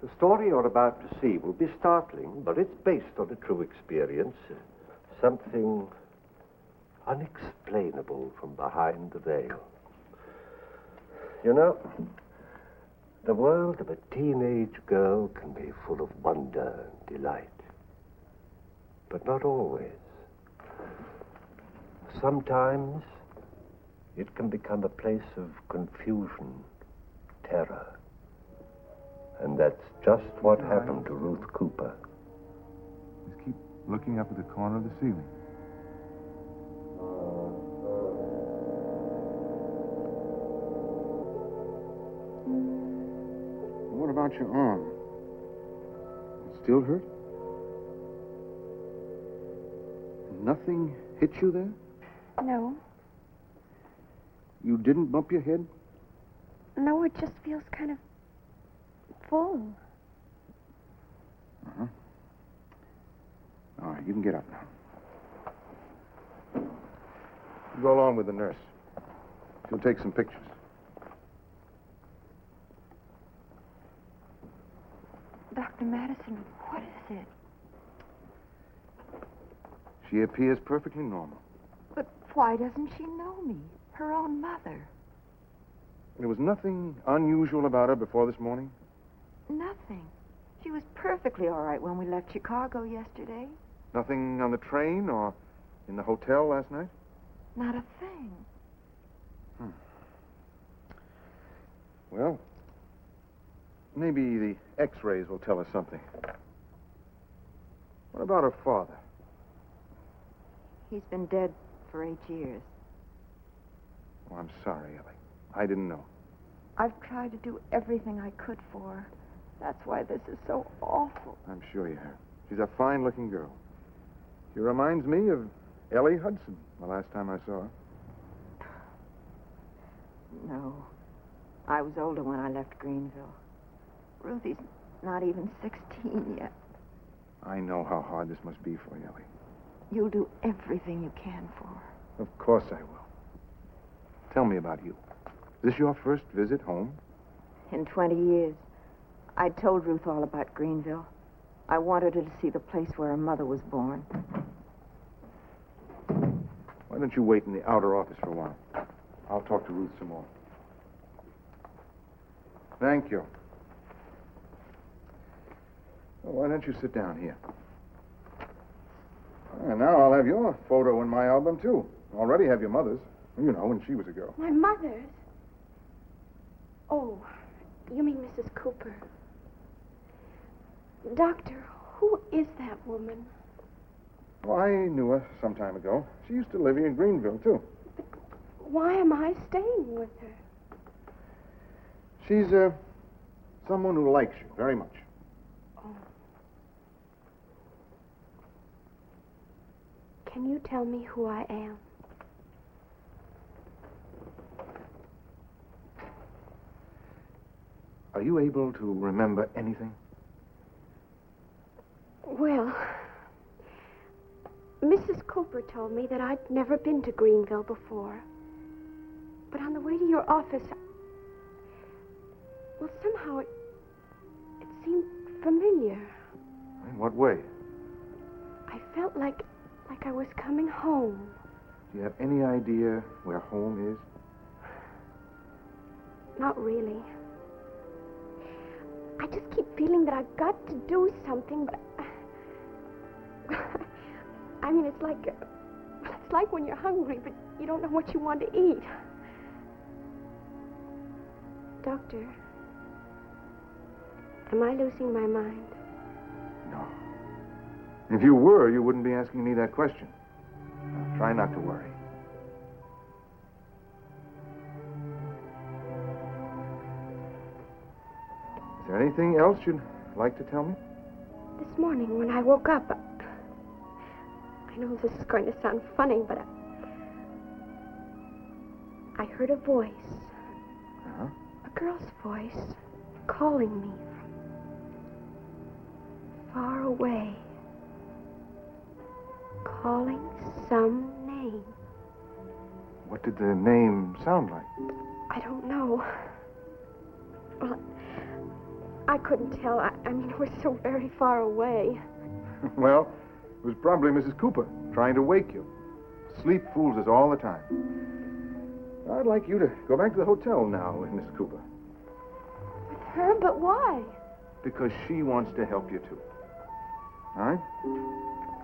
The story you're about to see will be startling, but it's based on a true experience. Something unexplainable from behind the veil. You know, the world of a teenage girl can be full of wonder and delight. But not always. Sometimes it can become a place of confusion, terror. And that's just what happened to Ruth Cooper. Just keep looking up at the corner of the ceiling. What about your arm? It still hurt? Nothing hit you there? No. You didn't bump your head? No, it just feels kind of full. Uh-huh. All right, you can get up now. You go along with the nurse. She'll take some pictures. Dr. Madison, what is it? She appears perfectly normal. But why doesn't she know me? Her own mother. There was nothing unusual about her before this morning? Nothing. She was perfectly all right when we left Chicago yesterday. Nothing on the train or in the hotel last night? Not a thing. Well, maybe the X-rays will tell us something. What about her father? He's been dead for 8 years. Oh, I'm sorry, Ellie. I didn't know. I've tried to do everything I could for her. That's why this is so awful. I'm sure you have. She's a fine-looking girl. She reminds me of Ellie Hudson, the last time I saw her. No. I was older when I left Greenville. Ruthie's not even 16 yet. I know how hard this must be for you, Ellie. You'll do everything you can for her. Of course I will. Tell me about you. Is this your first visit home? In 20 years. I told Ruth all about Greenville. I wanted her to see the place where her mother was born. Why don't you wait in the outer office for a while? I'll talk to Ruth some more. Thank you. Well, why don't you sit down here? And now I'll have your photo in my album, too. Already have your mother's. You know, when she was a girl. My mother's? Oh, you mean Mrs. Cooper. Doctor, who is that woman? Well, I knew her some time ago. She used to live here in Greenville, too. But why am I staying with her? She's, someone who likes you very much. Oh. Can you tell me who I am? Are you able to remember anything? Well, Mrs. Cooper told me that I'd never been to Greenville before. But on the way to your office, well, somehow it seemed familiar. In what way? I felt like I was coming home. Do you have any idea where home is? Not really. I just keep feeling that I've got to do something, but I mean, it's like when you're hungry, but you don't know what you want to eat. Doctor, am I losing my mind? No. If you were, you wouldn't be asking me that question. Now, try not to worry. Is there anything else you'd like to tell me? This morning when I woke up, I know this is going to sound funny, but I heard a voice. Uh-huh. A girl's voice calling me from far away. Calling some name. What did the name sound like? I don't know. Well, I couldn't tell. I mean, we're so very far away. Well, it was probably Mrs. Cooper trying to wake you. Sleep fools us all the time. I'd like you to go back to the hotel now with Miss Cooper. With her? But why? Because she wants to help you, too. All right?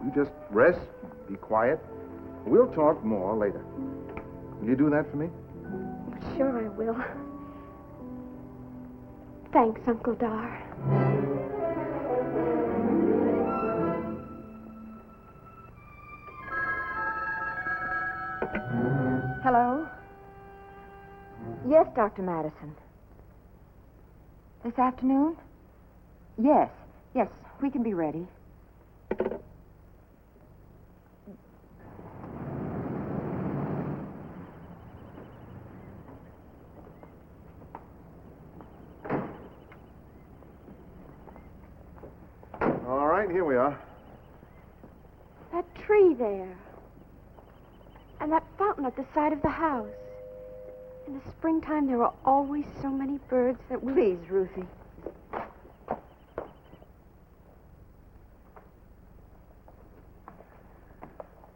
You just rest, be quiet. We'll talk more later. Will you do that for me? Sure I will. Thanks, Uncle Dar. Hello? Yes, Dr. Madison. This afternoon? Yes, we can be ready. All right, here we are. That tree there. And that fountain at the side of the house. In the springtime, there are always so many birds that we... Please, Ruthie.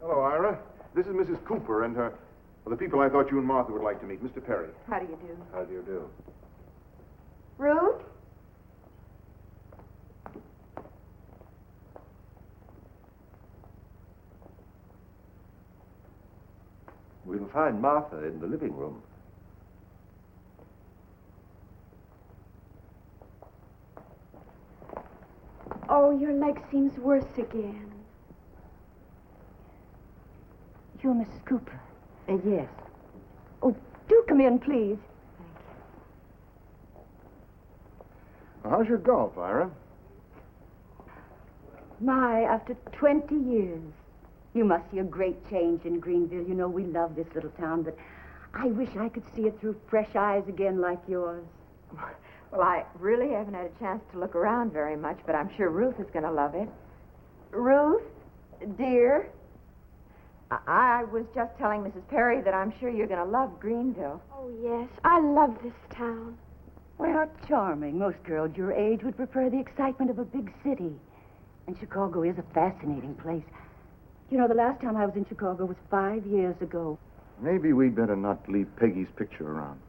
Hello, Ira. This is Mrs. Cooper and the people I thought you and Martha would like to meet. Mr. Perry. How do you do? How do you do? Ruth? We'll find Martha in the living room. Oh, your leg seems worse again. You're Mrs. Cooper. Yes. Oh, do come in, please. Well, how's your golf, Ira? My, after 20 years. You must see a great change in Greenville. You know, we love this little town, but I wish I could see it through fresh eyes again like yours. Well, I really haven't had a chance to look around very much, but I'm sure Ruth is going to love it. Ruth, dear, I was just telling Mrs. Perry that I'm sure you're going to love Greenville. Oh, yes. I love this town. Well, how charming. Most girls your age would prefer the excitement of a big city. And Chicago is a fascinating place. You know, the last time I was in Chicago was 5 years ago. Maybe we'd better not leave Peggy's picture around.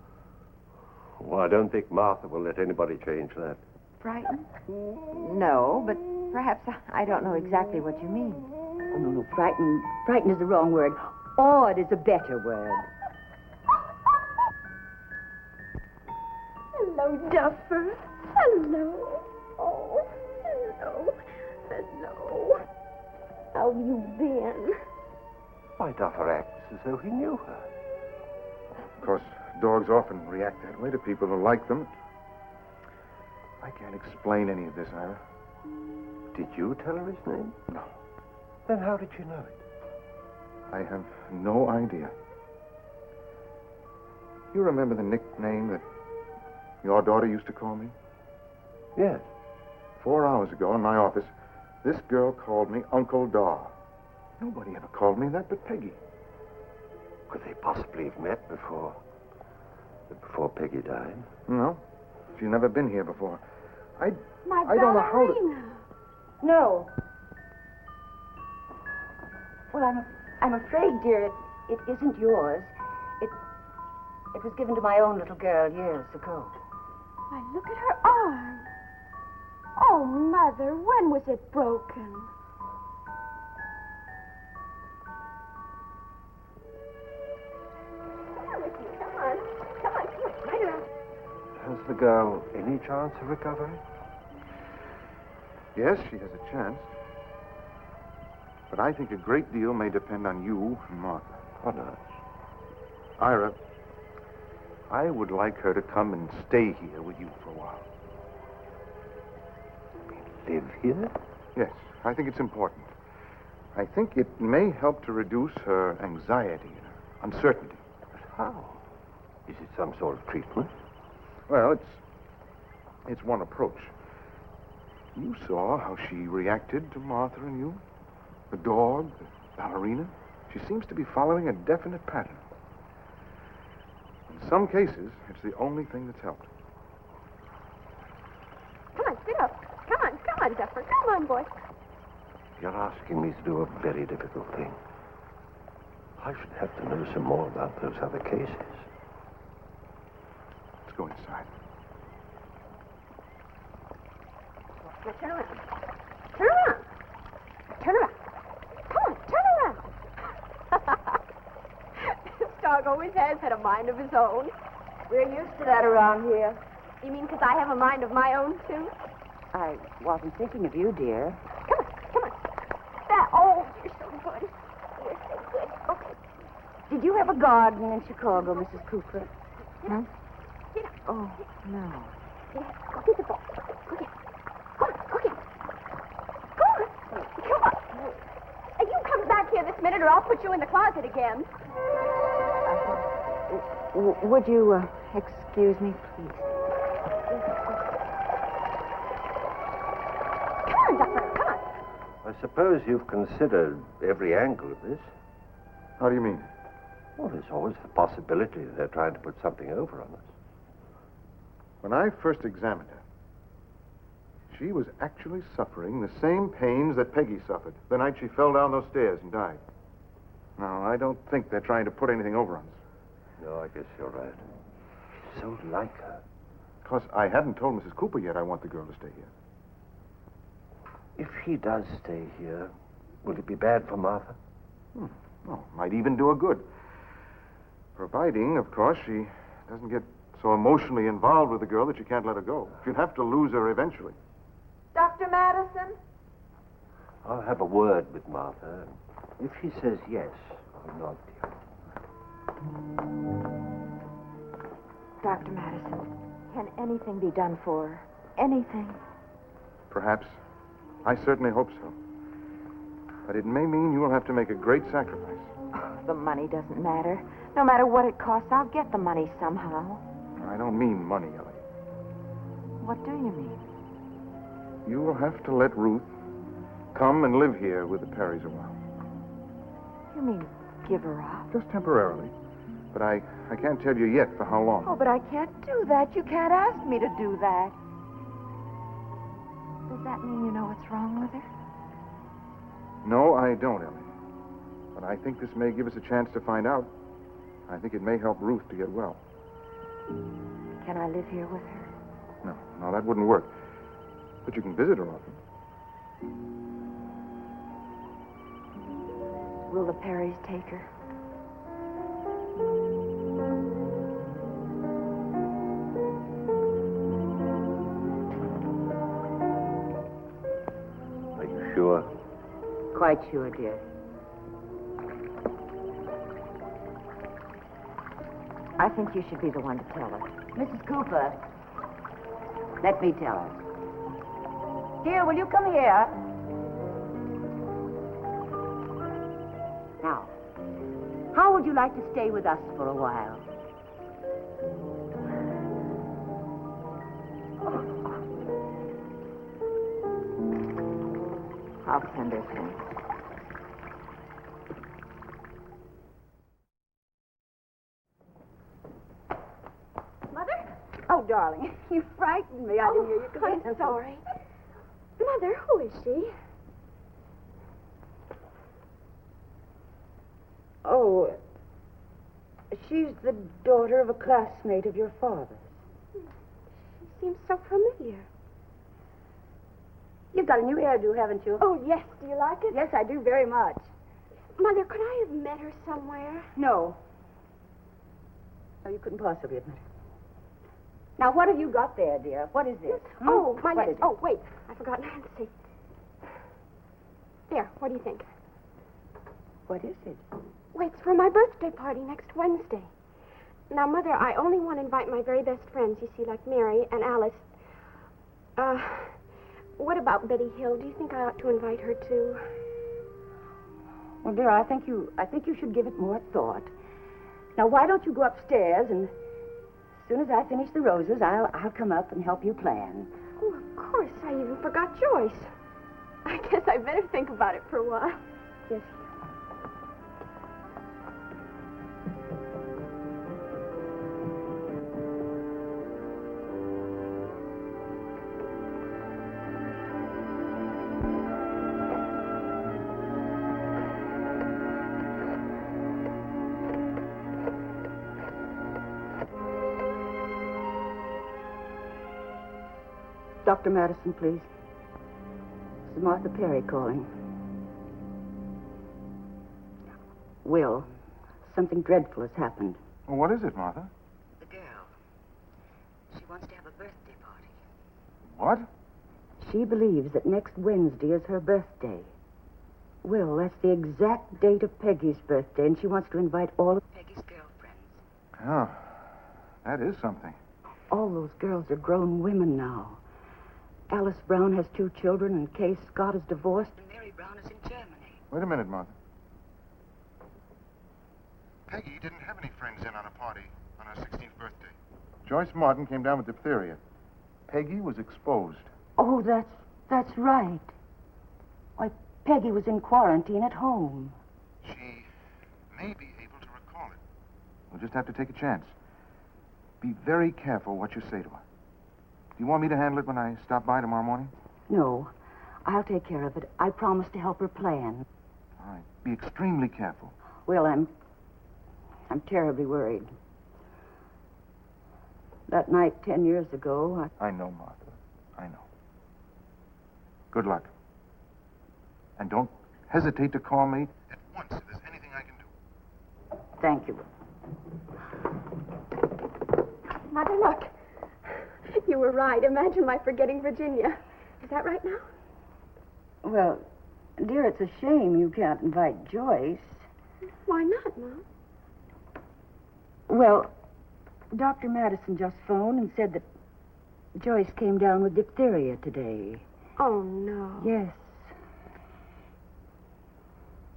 Well, I don't think Martha will let anybody change that. Frightened? No, but perhaps I don't know exactly what you mean. Oh, no, frightened. Frightened is the wrong word. Awed is a better word. Hello, Duffer. Hello. Oh, hello. Hello. How have you been? Why, Duffer acts as though he knew her. Of course, dogs often react that way to people who like them. I can't explain any of this, Ira. Did you tell her his name? No. Then how did you know it? I have no idea. You remember the nickname that your daughter used to call me? Yes. 4 hours ago in my office, this girl called me Uncle Dar. Nobody ever called me that but Peggy. Could they possibly have met before Peggy died? No. She's never been here before. My I don't know how to... ballerina. No. Well, I'm afraid, dear, it isn't yours. It was given to my own little girl years ago. Why, look at her arm. Oh, Mother, when was it broken? Come on, right around. Has the girl any chance of recovery? Yes, she has a chance. But I think a great deal may depend on you and Martha. What else? Ira, I would like her to come and stay here with you for a while. Live here? Yes, I think it's important. I think it may help to reduce her anxiety and her uncertainty. But how? Is it some sort of treatment? Well, it's one approach. You saw how she reacted to Martha and you. The dog, the ballerina. She seems to be following a definite pattern. In some cases, it's the only thing that's helped. Sit up. Come on, Zephyr. Come on, boy. You're asking me to do a very difficult thing. I should have to know some more about those other cases. Let's go inside. Now turn around. Turn around. Turn around. Come on, turn around. This dog always has had a mind of his own. We're used to that around here. You mean because I have a mind of my own, too? I wasn't thinking of you, dear. Come on. Oh, you're so good. You're so good. Okay. Did you have a garden in Chicago, Mrs. Cooper? Huh? Sit up. Oh, no. Yeah, go get the ball. Go get it. Go get it. Come on. And you come back here this minute or I'll put you in the closet again. Would you excuse me, please? Come on, Zephyr. Come on. I suppose you've considered every angle of this. How do you mean? Well, there's always the possibility that they're trying to put something over on us. When I first examined her, she was actually suffering the same pains that Peggy suffered the night she fell down those stairs and died. No, I don't think they're trying to put anything over on us. No, I guess you're right. She's so like her. Because I hadn't told Mrs. Cooper yet I want the girl to stay here. If he does stay here, will it be bad for Martha? No, might even do her good. Providing, of course, she doesn't get so emotionally involved with the girl that you can't let her go. She'd have to lose her eventually. Dr. Madison? I'll have a word with Martha. If she says yes, I'll nod to you. Dr. Madison, can anything be done for her? Anything? Perhaps. I certainly hope so. But it may mean you will have to make a great sacrifice. The money doesn't matter. No matter what it costs, I'll get the money somehow. I don't mean money, Ellie. What do you mean? You will have to let Ruth come and live here with the Perrys a while. You mean give her up? Just temporarily. But I can't tell you yet for how long. Oh, but I can't do that. You can't ask me to do that. Does that mean you know what's wrong with her? No, I don't, Ellie. But I think this may give us a chance to find out. I think it may help Ruth to get well. Can I live here with her? No, that wouldn't work. But you can visit her often. Will the Perrys take her? Are you sure? Quite sure, dear. I think you should be the one to tell her. Mrs. Cooper, let me tell her. Dear, will you come here? Now, how would you like to stay with us for a while? How tender thing. Mother? Oh, darling, you frightened me. I didn't hear you come in. I'm sorry. Mother, who is she? Oh, she's the daughter of a classmate of your father's. She seems so familiar. You've got a new hairdo, haven't you? Oh, yes. Do you like it? Yes, I do very much. Mother, could I have met her somewhere? No. No, you couldn't possibly have met her. Now, what have you got there, dear? What is this? Oh, my What is it? Oh, wait. I forgot Nancy. There. What do you think? What is it? Well, it's for my birthday party next Wednesday. Now, Mother, I only want to invite my very best friends, you see, like Mary and Alice. What about Betty Hill? Do you think I ought to invite her, too? Well, dear, I think you should give it more thought. Now, why don't you go upstairs, and as soon as I finish the roses, I'll come up and help you plan. Oh, of course. I even forgot Joyce. I guess I better think about it for a while. Yes. Dr. Madison, please. This is Martha Perry calling. Will, something dreadful has happened. Well, what is it, Martha? The girl. She wants to have a birthday party. What? She believes that next Wednesday is her birthday. Will, that's the exact date of Peggy's birthday, and she wants to invite all of Peggy's girlfriends. Oh, that is something. All those girls are grown women now. Alice Brown has 2 children, and Kay Scott is divorced, and Mary Brown is in Germany. Wait a minute, Martha. Peggy didn't have any friends in on a party on her 16th birthday. Joyce Martin came down with diphtheria. Peggy was exposed. Oh, that's right. Why, Peggy was in quarantine at home. She may be able to recall it. We'll just have to take a chance. Be very careful what you say to her. Do you want me to handle it when I stop by tomorrow morning? No, I'll take care of it. I promise to help her plan. All right. Be extremely careful. Well, I'm terribly worried. That night 10 years ago, I know, Martha. I know. Good luck. And don't hesitate to call me at once if there's anything I can do. Thank you. Mother, look. You were right. Imagine my forgetting Virginia. Is that right now? Well, dear, it's a shame you can't invite Joyce. Why not, Mom? Well, Dr. Madison just phoned and said that Joyce came down with diphtheria today. Oh, no. Yes.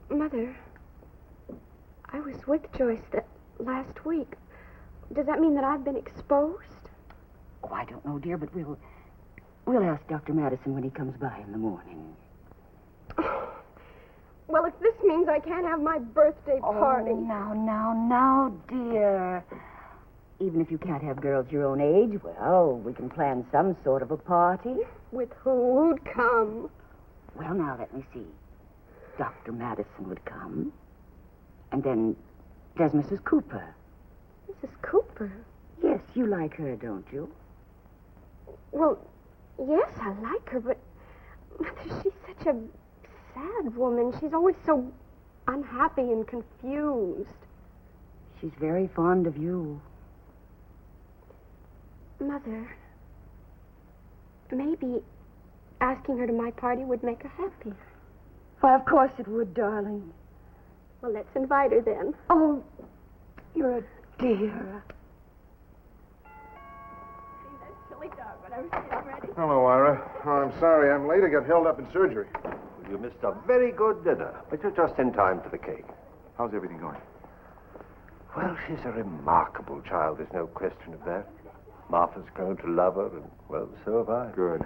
Mother, I was with Joyce that last week. Does that mean that I've been exposed? Oh, I don't know, dear, but we'll ask Dr. Madison when he comes by in the morning. Well, if this means I can't have my birthday party. Oh, now, dear. Even if you can't have girls your own age, well, we can plan some sort of a party. With who'd come? Well, now, let me see. Dr. Madison would come. And then there's Mrs. Cooper. Mrs. Cooper? Yes, you like her, don't you? Well, yes, I like her, but Mother, she's such a sad woman. She's always so unhappy and confused. She's very fond of you. Mother, maybe asking her to my party would make her happy. Why, of course it would, darling. Well, let's invite her then. Oh, you're a dear. See that silly dog when I was getting ready? Hello, Ira. Oh, I'm sorry I'm late. I got held up in surgery. You missed a very good dinner, but you're just in time for the cake. How's everything going? Well, she's a remarkable child, there's no question of that. Martha's grown to love her, and, well, so have I. Good.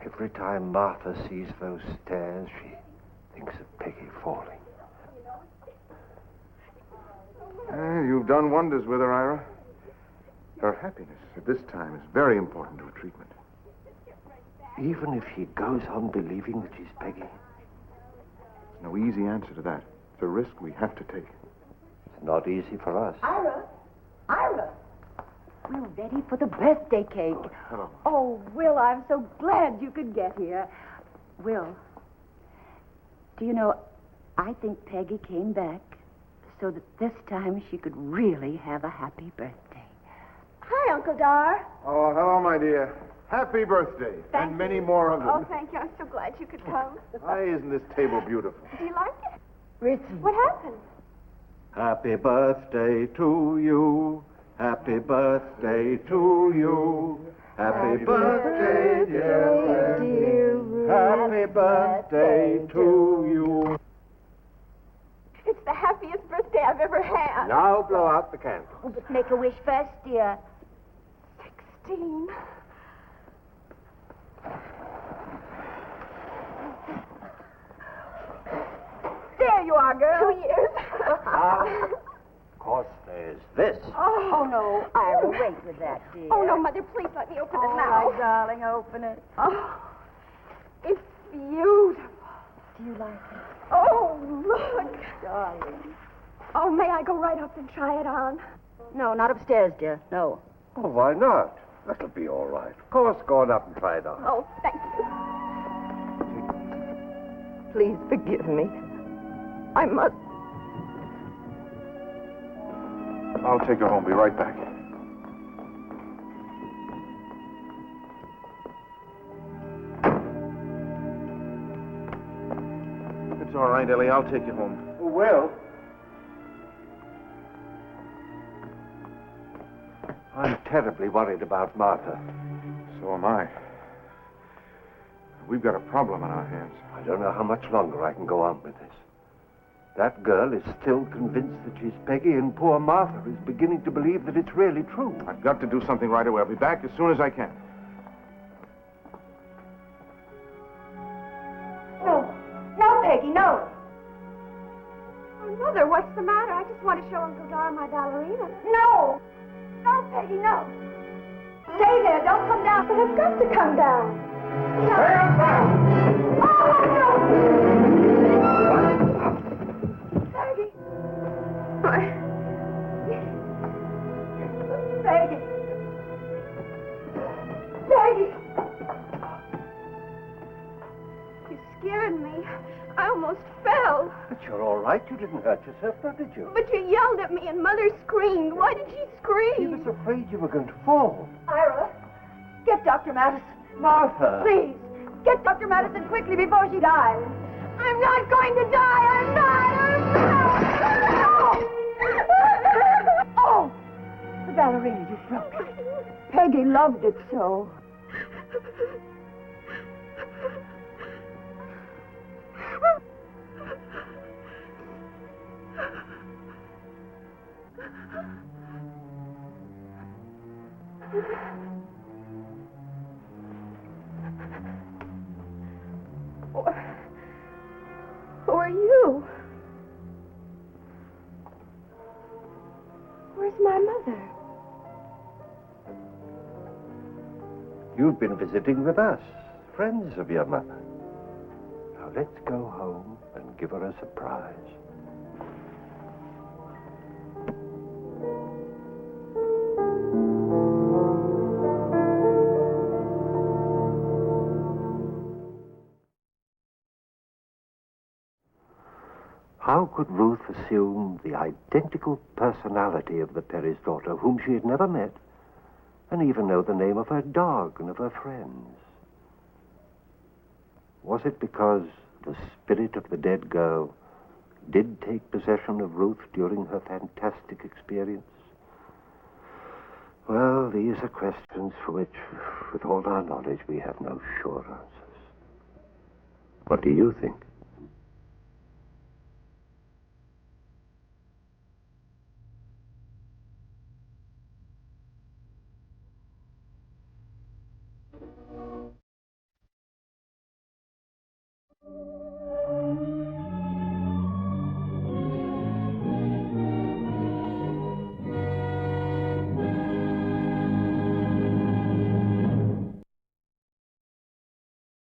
Every time Martha sees those stairs, she thinks of Peggy falling. You've done wonders with her, Ira. Her happiness at this time is very important to her treatment. Even if she goes on believing that she's Peggy, There's no easy answer to that. It's a risk we have to take. it's not easy for us. Ira! We're ready for the birthday cake. Hello. Oh, Will, I'm so glad you could get here. Will, do you know, I think Peggy came back so that this time she could really have a happy birthday. Hi, Uncle Dar. Oh, hello, my dear. Happy birthday. Thank and many more of them. Oh, thank you. I'm so glad you could come. Why isn't this table beautiful? Do you like it? Ritzy. What happened? Happy birthday to you. Happy birthday to you. Happy birthday, dear Ruth. Happy birthday to you. It's the happiest birthday I've ever had. Now blow out the candle. Oh, but make a wish first, dear. 16. There you are, girl. 2 years. Of course, there's this. Oh, no, Ira, wait with that, dear. Oh, no, Mother, please let me open it Oh, now. my darling, open it. Oh, it's beautiful. Do you like it? Oh, look. Darling. Oh, may I go right up and try it on? No, not upstairs, dear. No. Oh, why not? That'll be all right. Of course, go on up and try it on. Oh, thank you. Please forgive me. I must. I'll take her home. Be right back. It's all right, Ellie. I'll take you home. Well, I'm terribly worried about Martha. So am I. We've got a problem on our hands. I don't know how much longer I can go on with this. That girl is still convinced that she's Peggy, and poor Martha is beginning to believe that it's really true. I've got to do something right away. I'll be back as soon as I can. No, Peggy, no. Oh, Mother, what's the matter? I just want to show Uncle Dara my ballerina. No. No, Peggy, no. Stay there. Don't come down. But I've got to come down. Oh, Peggy. Peggy. Peggy. You scared me. I almost fell. But you're all right. You didn't hurt yourself, now, did you? But you yelled at me and Mother screamed. Why did she He scream? was afraid you were going to fall. Ira, get Dr. Madison. Martha! Please, get Dr. Madison quickly before she dies. I'm not going to die. I'm not. Oh, the ballerina you broke. Peggy loved it so. Who are you? Where's my mother? You've been visiting with us, friends of your mother. Now let's go home and give her a surprise. How could Ruth assume the identical personality of the Perry's daughter, whom she had never met, and even know the name of her dog and of her friends? Was it because the spirit of the dead girl did take possession of Ruth during her fantastic experience? Well, these are questions for which, with all our knowledge, we have no sure answers. What do you think?